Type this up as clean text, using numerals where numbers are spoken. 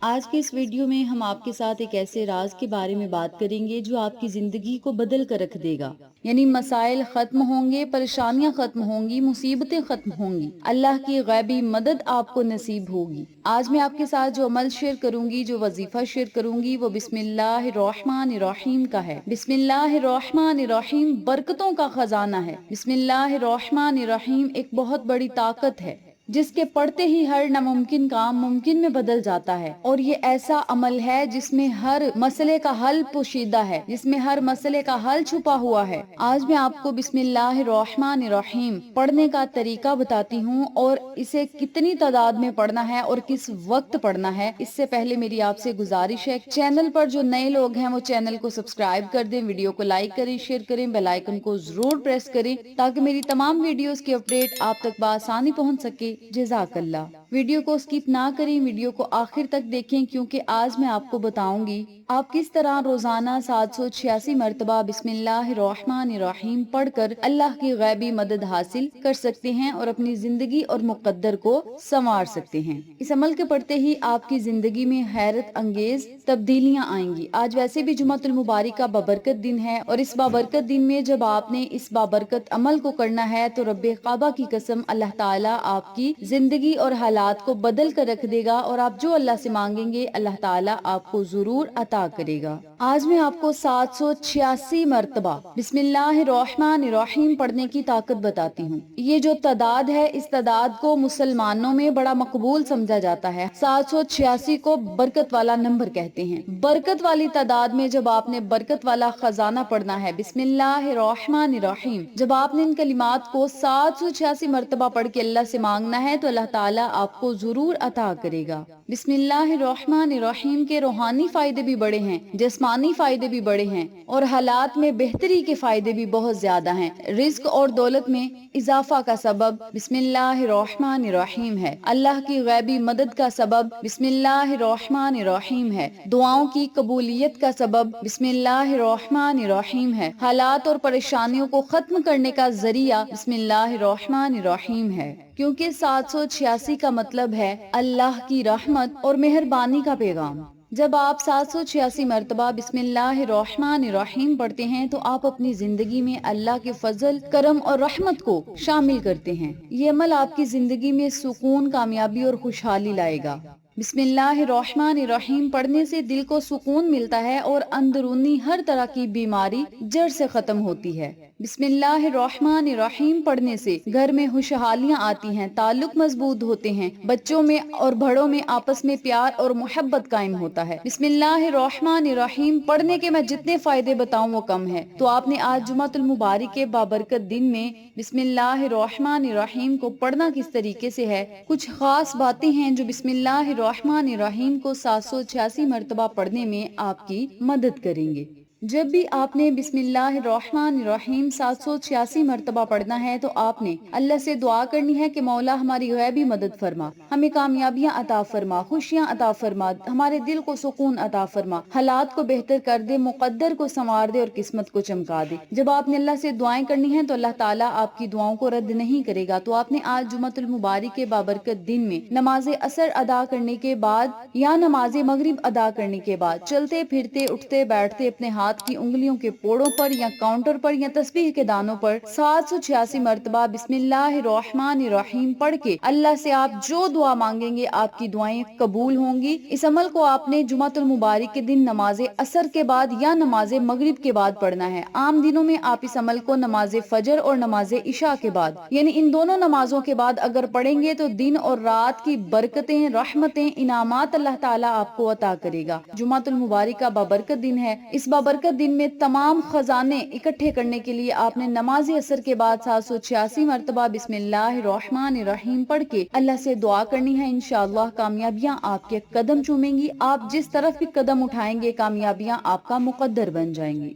آج کے اس ویڈیو میں ہم آپ کے ساتھ ایک ایسے راز کے بارے میں بات کریں گے جو آپ کی زندگی کو بدل کر رکھ دے گا۔ یعنی مسائل ختم ہوں گے، پریشانیاں ختم ہوں گی، مصیبتیں ختم ہوں گی، اللہ کی غیبی مدد آپ کو نصیب ہوگی۔ آج میں آپ کے ساتھ جو عمل شیئر کروں گی، جو وظیفہ شیئر کروں گی، وہ بسم اللہ الرحمن الرحیم کا ہے۔ بسم اللہ الرحمن الرحیم برکتوں کا خزانہ ہے۔ بسم اللہ الرحمن الرحیم ایک بہت بڑی طاقت ہے جس کے پڑھتے ہی ہر ناممکن کام ممکن میں بدل جاتا ہے، اور یہ ایسا عمل ہے جس میں ہر مسئلے کا حل پوشیدہ ہے، جس میں ہر مسئلے کا حل چھپا ہوا ہے۔ آج میں آپ کو بسم اللہ الرحمن الرحیم پڑھنے کا طریقہ بتاتی ہوں، اور اسے کتنی تعداد میں پڑھنا ہے اور کس وقت پڑھنا ہے۔ اس سے پہلے میری آپ سے گزارش ہے، چینل پر جو نئے لوگ ہیں وہ چینل کو سبسکرائب کر دیں، ویڈیو کو لائک کریں، شیئر کریں، بیل آئیکن کو ضرور پریس کریں تاکہ میری تمام ویڈیوز کی اپڈیٹ آپ تک بآسانی پہنچ سکے۔ جزاک اللہ۔ ویڈیو کو سکپ نہ کریں، ویڈیو کو آخر تک دیکھیں، کیونکہ آج میں آپ کو بتاؤں گی آپ کس طرح روزانہ 786 مرتبہ بسم اللہ الرحمن الرحیم پڑھ کر اللہ کی غیبی مدد حاصل کر سکتے ہیں اور اپنی زندگی اور مقدر کو سنوار سکتے ہیں۔ اس عمل کے پڑھتے ہی آپ کی زندگی میں حیرت انگیز تبدیلیاں آئیں گی۔ آج ویسے بھی جمعۃ المبارک کا بابرکت دن ہے، اور اس بابرکت دن میں جب آپ نے اس بابرکت عمل کو کرنا ہے تو رب کعبہ کی قسم اللہ تعالیٰ آپ کی زندگی اور حالات کو بدل کر رکھ دے گا، اور آپ جو اللہ سے مانگیں گے اللہ تعالیٰ آپ کو ضرور عطا کرے گا۔ آج میں آپ کو 786 مرتبہ بسم اللہ الرحمن الرحیم پڑھنے کی طاقت بتاتی ہوں۔ یہ جو تعداد ہے، اس تعداد کو مسلمانوں میں بڑا مقبول سمجھا جاتا ہے۔ 786 کو برکت والا نمبر کہتے ہیں۔ برکت والی تعداد میں جب آپ نے برکت والا خزانہ پڑھنا ہے، بسم اللہ الرحمن الرحیم، جب آپ نے ان کلمات کو 786 مرتبہ پڑھ کے اللہ سے مانگنا ہے تو اللہ تعالیٰ آپ کو ضرور عطا کرے گا۔ بسم اللہ الرحمن الرحیم کے روحانی فائدے بھی بڑے ہیں، جسمانی فائدے بھی بڑے ہیں، اور حالات میں بہتری کے فائدے بھی بہت زیادہ ہیں۔ رزق اور دولت میں اضافہ کا سبب بسم اللہ الرحمن الرحیم ہے۔ اللہ کی غیبی مدد کا سبب بسم اللہ الرحمن الرحیم ہے۔ دعاؤں کی قبولیت کا سبب بسم اللہ الرحمن الرحیم ہے۔ حالات اور پریشانیوں کو ختم کرنے کا ذریعہ بسم اللہ الرحمن الرحیم ہے، کیونکہ 786 کا مطلب ہے اللہ کی رحمت اور مہربانی کا پیغام۔ جب آپ 786 مرتبہ بسم اللہ الرحمن الرحیم پڑھتے ہیں تو آپ اپنی زندگی میں اللہ کے فضل، کرم اور رحمت کو شامل کرتے ہیں۔ یہ عمل آپ کی زندگی میں سکون، کامیابی اور خوشحالی لائے گا۔ بسم اللہ الرحمن الرحیم پڑھنے سے دل کو سکون ملتا ہے اور اندرونی ہر طرح کی بیماری جڑ سے ختم ہوتی ہے۔ بسم اللہ الرحمن الرحیم پڑھنے سے گھر میں خوشحالیاں آتی ہیں، تعلق مضبوط ہوتے ہیں، بچوں میں اور بڑوں میں آپس میں پیار اور محبت قائم ہوتا ہے۔ بسم اللہ الرحمن الرحیم پڑھنے کے میں جتنے فائدے بتاؤں وہ کم ہے، تو آپ نے آج جمعۃ المبارک کے بابرکت دن میں بسم اللہ الرحمن الرحیم کو پڑھنا کس طریقے سے ہے، کچھ خاص باتیں ہیں جو بسم اللہ الرحمن الرحیم کو 786 مرتبہ پڑھنے میں آپ کی مدد کریں گے۔ جب بھی آپ نے بسم اللہ الرحمن الرحیم 786 مرتبہ پڑھنا ہے تو آپ نے اللہ سے دعا کرنی ہے کہ مولا ہماری غیبی مدد فرما، ہمیں کامیابیاں عطا فرما، خوشیاں عطا فرما، ہمارے دل کو سکون عطا فرما، حالات کو بہتر کر دے، مقدر کو سنوار دے اور قسمت کو چمکا دے۔ جب آپ نے اللہ سے دعائیں کرنی ہیں تو اللہ تعالیٰ آپ کی دعاؤں کو رد نہیں کرے گا۔ تو آپ نے آج جمعۃ المبارک کے بابرکت دن میں نماز عصر ادا کرنے کے بعد یا نماز مغرب ادا کرنے کے بعد چلتے پھرتے اٹھتے بیٹھتے اپنے ہاتھ کی انگلیوں کے پوڑوں پر یا کاؤنٹر پر یا تسبیح کے دانوں پر 786 مرتبہ بسم اللہ الرحمن الرحیم پڑھ کے اللہ سے آپ جو دعا مانگیں گے آپ کی دعائیں قبول ہوں گی۔ اس عمل کو آپ نے جمعۃ المبارک کے دن نماز عصر کے بعد یا نماز مغرب کے بعد پڑھنا ہے۔ عام دنوں میں آپ اس عمل کو نماز فجر اور نماز عشاء کے بعد، یعنی ان دونوں نمازوں کے بعد اگر پڑھیں گے تو دن اور رات کی برکتیں، رحمتیں، انعامات اللہ تعالیٰ آپ کو عطا کرے گا۔ جمعۃ المبارک کا بابرکت دن ہے۔ اس بابرکت دن میں تمام خزانے اکٹھے کرنے کے لیے آپ نے نماز عصر کے بعد 786 مرتبہ بسم اللہ الرحمن الرحیم پڑھ کے اللہ سے دعا کرنی ہے۔ انشاءاللہ کامیابیاں آپ کے قدم چومیں گی، آپ جس طرف بھی قدم اٹھائیں گے کامیابیاں آپ کا مقدر بن جائیں گی۔